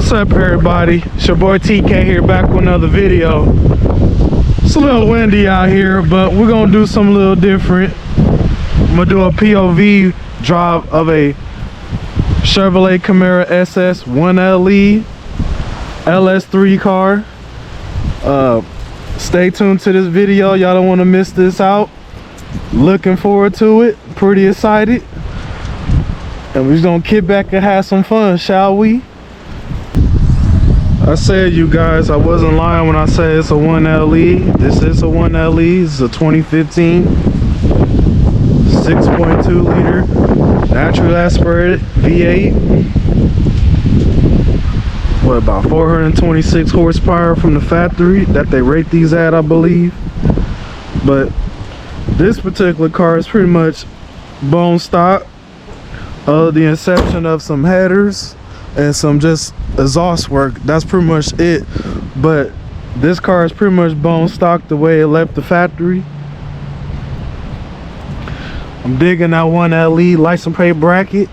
What's up, everybody? It's your boy TK here, back with another video. It's a little windy out here, but we're gonna do something a little different. I'm gonna do a POV drive of a Chevrolet Camaro SS 1LE LS3 car. Stay tuned to this video. Y'all don't want to miss this out. Looking forward to it. Pretty excited. And we're just gonna kick back and have some fun, shall we? I said, you guys, I wasn't lying when I said it's a 1LE. This is a 1LE. It's a 2015 6.2 liter naturally aspirated V8. What, about 426 horsepower from the factory that they rate these at, I believe. But this particular car is pretty much bone stock. The inception of some headers and some just exhaust work, that's pretty much it. But this car is pretty much bone stock the way it left the factory. I'm digging that 1LE license plate bracket.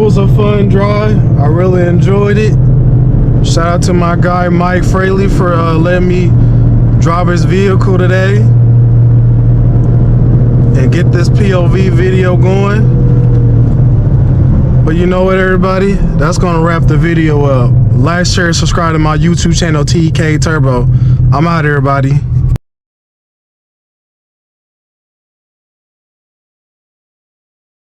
was a fun drive. I really enjoyed it. Shout out to my guy Mike Fraley for letting me drive his vehicle today and get this POV video going. But you know what, everybody? That's gonna wrap the video up. Like, share, subscribe to my YouTube channel, TK Turbo. I'm out, everybody.